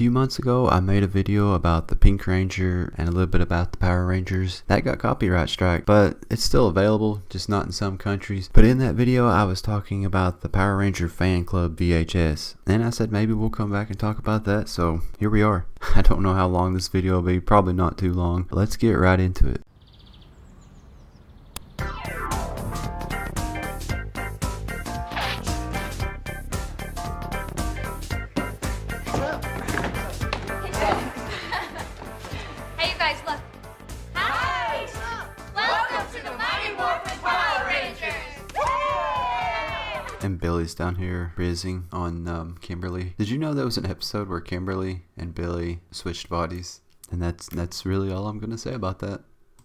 few months ago, I made a video about the Pink Ranger and a little bit about the Power Rangers. That got copyright strike, but it's still available, just not in some countries. But in that video, I was talking about the Power Ranger Fan Club VHS, and I said maybe we'll come back and talk about that, so here we are. I don't know how long this video will be, probably not too long. But let's get right into it. And Billy's down here rizzing on Kimberly. Did you know there was an episode where Kimberly and Billy switched bodies? And that's really all I'm gonna say about that.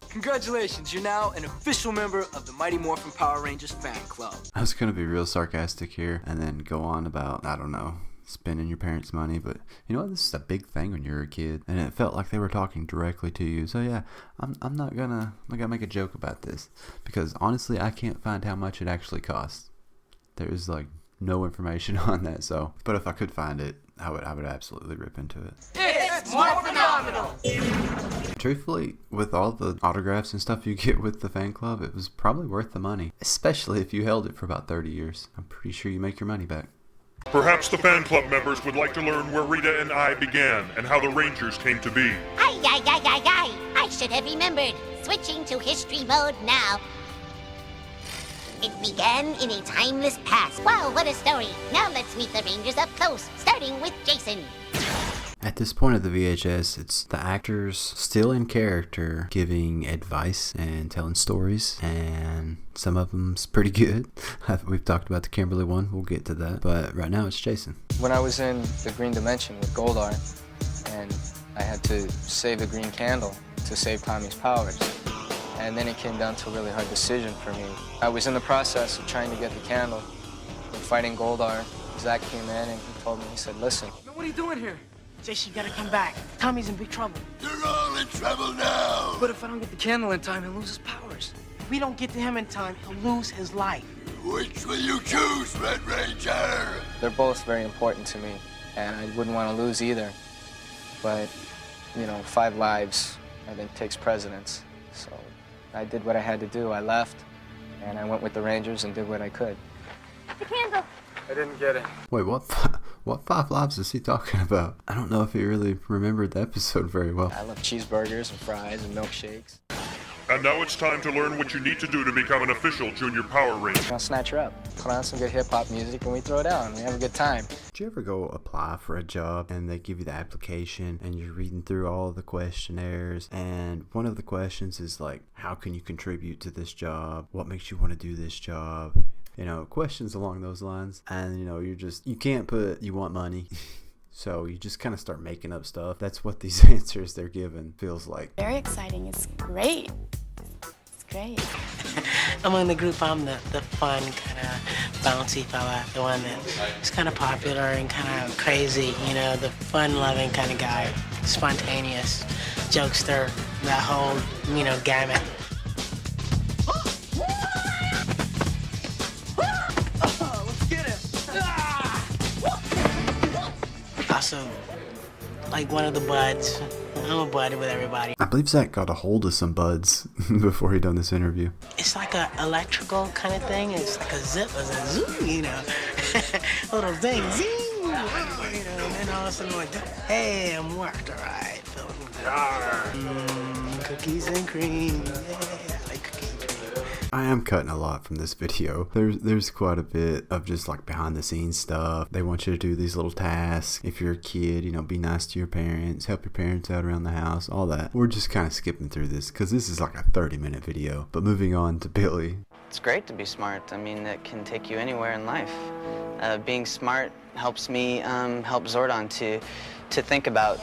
Congratulations, you're now an official member of the Mighty Morphin Power Rangers fan club. I was gonna be real sarcastic here and then go on about, I don't know, spending your parents' money, but you know what, this is a big thing when you're a kid, and it felt like they were talking directly to you. So yeah, I'm not gonna make a joke about this, because honestly I can't find how much it actually costs. There's like no information on that, so but if I could find it, I would absolutely rip into it. It's more phenomenal! Truthfully, with all the autographs and stuff you get with the fan club, it was probably worth the money, especially if you held it for about 30 years. I'm pretty sure you make your money back. Perhaps the fan club members would like to learn where Rita and I began and how the Rangers came to be. I should have remembered. Switching to history mode now. It began in a timeless past. Wow, what a story. Now let's meet the Rangers up close, starting with Jason. At this point of the VHS, it's the actors still in character giving advice and telling stories, and some of them's pretty good. We've talked about the Kimberly one, we'll get to that, but right now it's Jason. When I was in the Green Dimension with Goldar, and I had to save the green candle to save Tommy's powers, and then it came down to a really hard decision for me. I was in the process of trying to get the candle and fighting Goldar. Zach came in and he told me, he said, listen. What are you doing here? Jason, you gotta come back. Tommy's in big trouble. You're all in trouble now. But if I don't get the candle in time, he'll lose his powers. If we don't get to him in time, he'll lose his life. Which will you choose, Red Ranger? They're both very important to me, and I wouldn't want to lose either. But, you know, 5 lives, I think, takes precedence. So I did what I had to do. I left, and I went with the Rangers and did what I could. The candle. I didn't get it. Wait, what 5 lives is he talking about? I don't know if he really remembered the episode very well. I love cheeseburgers and fries and milkshakes. And now it's time to learn what you need to do to become an official Junior Power Ranger. I'll snatch her up, put on some good hip-hop music, and we throw down. We have a good time. Did you ever go apply for a job and they give you the application and you're reading through all of the questionnaires, and one of the questions is like, how can you contribute to this job? What makes you want to do this job? You know, questions along those lines. And you know, you can't put you want money. So you just kind of start making up stuff. That's what these answers they're given feels like. Very exciting. It's great. It's great. Among the group, I'm the fun, kind of bouncy fella, the one that's kind of popular and kind of crazy, you know, the fun-loving kind of guy, spontaneous, jokester, that whole, you know, gamut. Also, like one of the buds. I'm a bud with everybody. I believe Zach got a hold of some buds before he done this interview. It's like a electrical kind of thing. It's like a zip, a zoom, you know. Little thing, zing, you know, and then all of a sudden like, hey, I'm worked, all right. Cookies and cream, yeah, I like cookies and cream. I am cutting a lot from this video. There's quite a bit of just like behind the scenes stuff. They want you to do these little tasks. If you're a kid, you know, be nice to your parents, help your parents out around the house, all that. We're just kind of skipping through this because this is like a 30-minute video. But moving on to Billy. It's great to be smart. I mean, it can take you anywhere in life. Being smart helps me help Zordon to think about,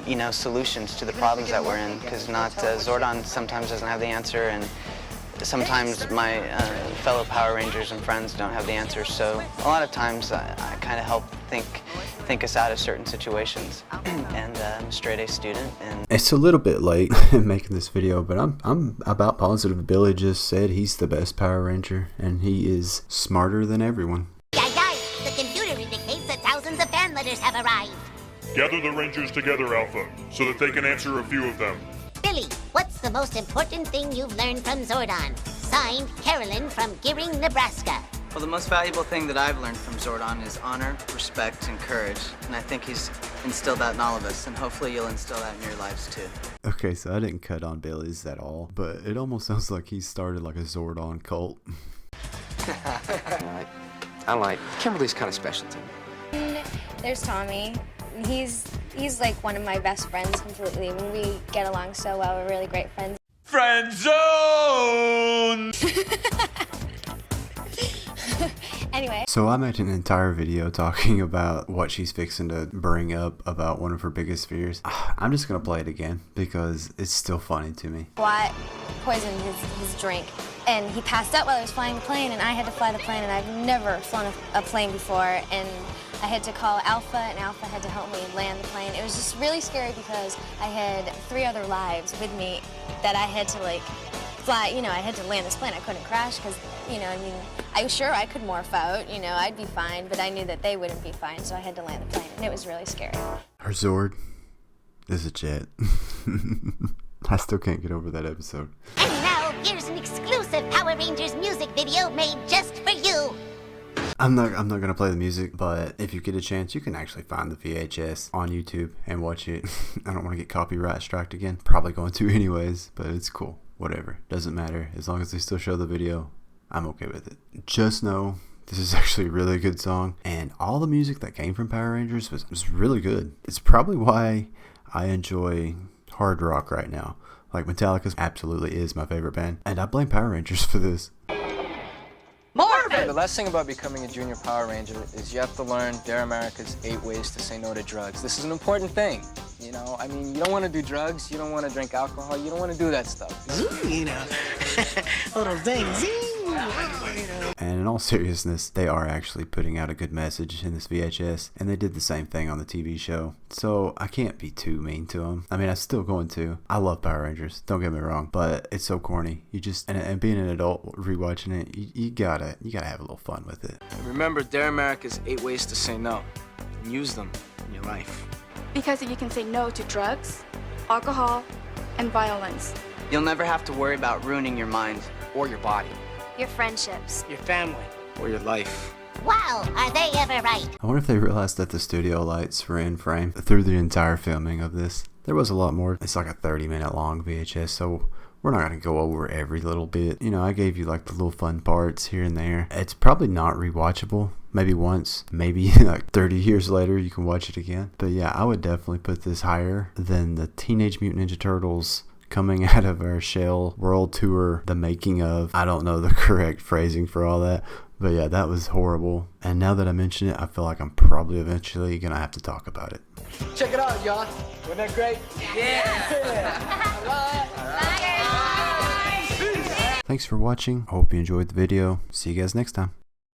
you know, solutions to the problems that we're in, because Zordon sometimes doesn't have the answer, and sometimes my fellow Power Rangers and friends don't have the answers, so a lot of times I kind of help think us out of certain situations. And I'm a straight A student. And it's a little bit late making this video, but I'm about positive Billy just said he's the best Power Ranger, and he is smarter than everyone. The computer indicates that thousands of fan letters have arrived. Gather the Rangers together, Alpha, so that they can answer a few of them. Billy, what's the most important thing you've learned from Zordon? Signed, Carolyn from Gearing, Nebraska. Well, the most valuable thing that I've learned from Zordon is honor, respect, and courage. And I think he's instilled that in all of us, and hopefully you'll instill that in your lives too. Okay, so I didn't cut on Billy's at all, but it almost sounds like he started like a Zordon cult. I like Kimberly's kind of special to me. There's Tommy. He's like one of my best friends completely. We get along so well. We're really great friends. Friend zone! Anyway. So I made an entire video talking about what she's fixing to bring up about one of her biggest fears. I'm just going to play it again because it's still funny to me. Watt poisoned his drink, and he passed out while he was flying the plane, and I had to fly the plane, and I've never flown a plane before, and I had to call Alpha, and Alpha had to help me land the plane. It was just really scary because I had 3 other lives with me that I had to, like, fly. You know, I had to land this plane. I couldn't crash because, you know, I mean, I was sure I could morph out, you know, I'd be fine, but I knew that they wouldn't be fine, so I had to land the plane, and it was really scary. Her Zord is a jet. I still can't get over that episode. And now, here's an exclusive Power Rangers music video made just for you. I'm not gonna play the music, but if you get a chance, you can actually find the VHS on YouTube and watch it. I don't want to get copyright striked again. Probably going to anyways, but it's cool. Whatever, doesn't matter. As long as they still show the video, I'm okay with it. Just know this is actually a really good song, and all the music that came from Power Rangers was really good. It's probably why I enjoy hard rock right now. Like, Metallica absolutely is my favorite band, and I blame Power Rangers for this. Marvin! The last thing about becoming a junior Power Ranger is you have to learn Dare America's 8 ways to say no to drugs. This is an important thing. You know, I mean, you don't want to do drugs, you don't want to drink alcohol, you don't want to do that stuff. You know, little things. And in all seriousness, they are actually putting out a good message in this VHS, and they did the same thing on the TV show. So I can't be too mean to them. I mean, I'm still going to. I love Power Rangers, don't get me wrong, but it's so corny. You just, and being an adult rewatching it, you gotta have a little fun with it. Remember Dare America's 8 ways to say no, and use them in your life. Because if you can say no to drugs, alcohol, and violence, You'll never have to worry about ruining your mind Or your body. your friendships, Your family. Or your life. Wow, are they ever right? I wonder if they realized that the studio lights were in frame through the entire filming of this. There was a lot more. It's like a 30-minute long VHS, so we're not going to go over every little bit. You know, I gave you like the little fun parts here and there. It's probably not rewatchable. Maybe once, maybe like 30 years later you can watch it again. But yeah, I would definitely put this higher than the Teenage Mutant Ninja Turtles Coming Out of Our Shell World Tour, the making of. I don't know the correct phrasing for all that. But yeah, that was horrible. And now that I mention it, I feel like I'm probably eventually going to have to talk about it. Check it out, y'all. Wasn't that great? Thanks for watching. I hope you enjoyed the video. See you guys next time.